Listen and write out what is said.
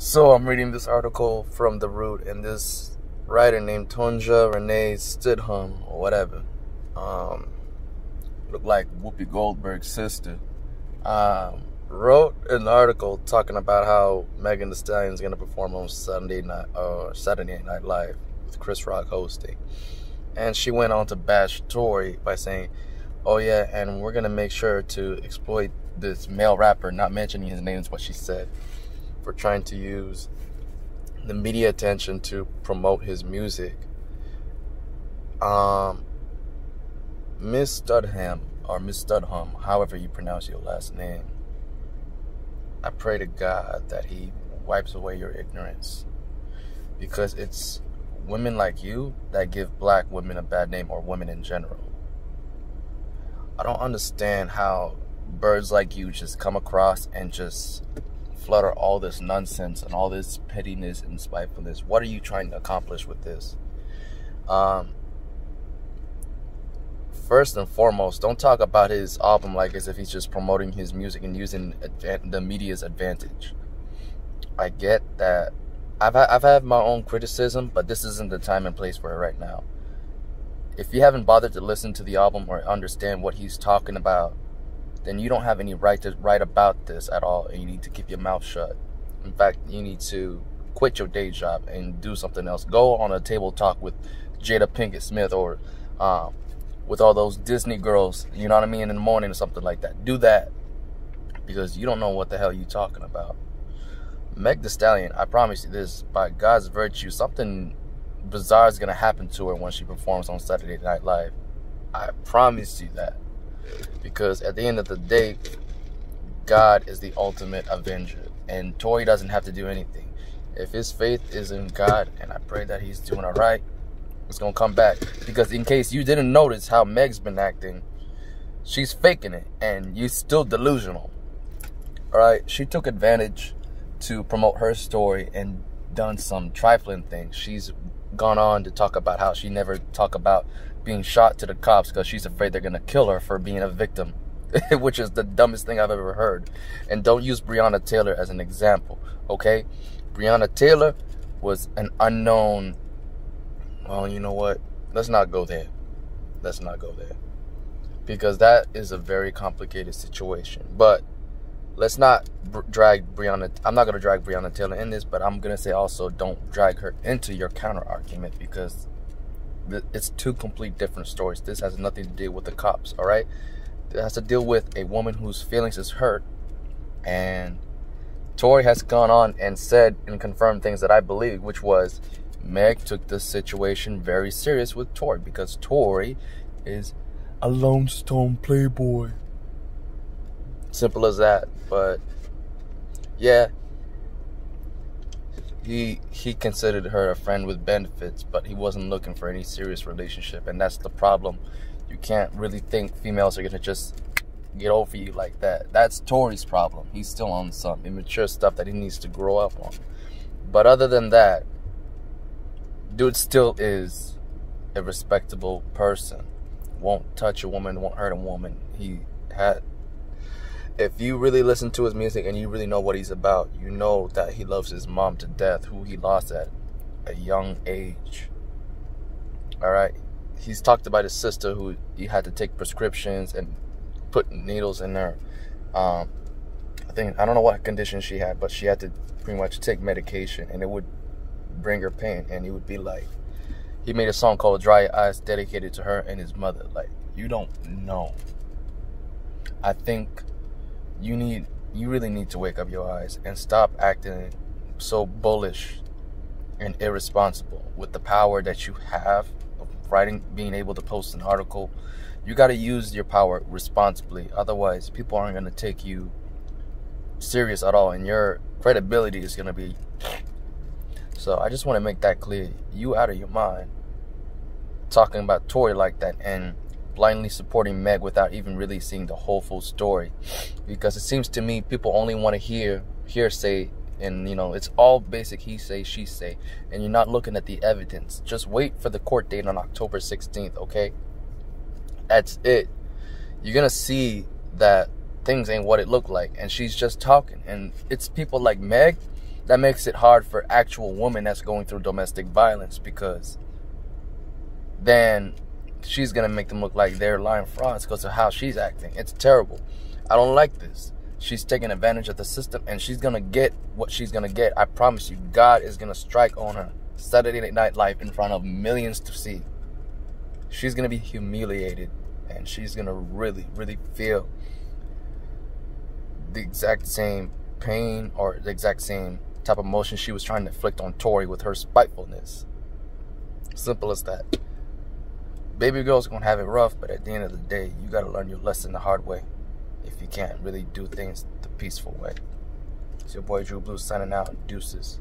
So I'm reading this article from The Root, and this writer named TUNJA, RENEE, Stidhum, or whatever, looked like Whoopi Goldberg's sister, wrote an article talking about how Megan Thee Stallion is going to perform on Saturday Night Live with Chris Rock hosting. And she went on to bash TORY by saying, oh yeah, and we're going to make sure to exploit this male rapper, not mentioning his name is what she said, for trying to use the media attention to promote his music. Miss Stidhum, however you pronounce your last name, I pray to God that he wipes away your ignorance, because it's women like you that give black women a bad name, or women in general. I don't understand how birds like you just come across and just flutter all this nonsense and all this pettiness and spitefulness. What are you trying to accomplish with this? First and foremost, don't talk about his album like as if he's just promoting his music and using the media's advantage. I get that. I've had my own criticism, but this isn't the time and place for it right now. If you haven't bothered to listen to the album or understand what he's talking about, then you don't have any right to write about this at all, and you need to keep your mouth shut. In fact, you need to quit your day job and do something else. Go on a table talk with Jada Pinkett Smith, or with all those Disney girls, you know what I mean, in the morning or something like that. Do that, because you don't know what the hell you're talking about. Meg Thee Stallion, I promise you this, by God's virtue, something bizarre is going to happen to her when she performs on Saturday Night Live. I promise you that. Because at the end of the day, God is the ultimate avenger, and TORY doesn't have to do anything. If his faith is in God, and I pray that he's doing all right, it's going to come back. Because in case you didn't notice how Meg's been acting, she's faking it, and you're still delusional. Alright, she took advantage to promote her story and done some trifling things. She's gone on to talk about how she never talked about being shot to the cops because she's afraid they're going to kill her for being a victim, which is the dumbest thing I've ever heard. And don't use Breonna Taylor as an example, okay? Breonna Taylor was an unknown, well, you know what? Let's not go there. Let's not go there. Because that is a very complicated situation. But let's not drag Breonna. I'm not going to drag Breonna Taylor in this, but I'm going to say also don't drag her into your counter argument, because it's two complete different stories. This has nothing to do with the cops, all right? It has to deal with a woman whose feelings is hurt. And TORY has gone on and said and confirmed things that I believe, which was Meg took this situation very serious with TORY, because TORY is a Lone Stone playboy. Simple as that. But yeah, he considered her a friend with benefits, but he wasn't looking for any serious relationship, and that's the problem. You can't really think females are gonna just get over you like that. That's TORY's problem. He's still on some immature stuff that he needs to grow up on. But other than that, dude still is a respectable person. Won't touch a woman, won't hurt a woman. If you really listen to his music and you really know what he's about, you know that he loves his mom to death, who he lost at a young age. Alright? He's talked about his sister, who he had to take prescriptions and put needles in her. I don't know what condition she had, but she had to pretty much take medication, and it would bring her pain. And he would be like, he made a song called Dry Eyes, dedicated to her and his mother. Like, you don't know. I think you really need to wake up your eyes and stop acting so bullish and irresponsible with the power that you have of writing, being able to post an article. You got to use your power responsibly. Otherwise, people aren't going to take you serious at all, and your credibility is going to be... So I just want to make that clear. You out of your mind talking about TORY like that and blindly supporting Meg without even really seeing the whole full story. Because it seems to me people only want to hear hearsay, and you know, it's all basic he say, she say, and you're not looking at the evidence. Just wait for the court date on October 16th, okay? That's it. You're gonna see that things ain't what it looked like, and she's just talking. And it's people like Meg that makes it hard for actual women that's going through domestic violence, because then she's going to make them look like they're lying frauds because of how she's acting. It's terrible. I don't like this. She's taking advantage of the system, and she's going to get what she's going to get. I promise you, God is going to strike on her. Saturday Night Live in front of millions to see. She's going to be humiliated, and she's going to really, really feel the exact same pain or the exact same type of emotion she was trying to inflict on TORY with her spitefulness. Simple as that. Baby girl's going to have it rough, but at the end of the day, you got to learn your lesson the hard way if you can't really do things the peaceful way. It's your boy Drew Blue signing out. Deuces.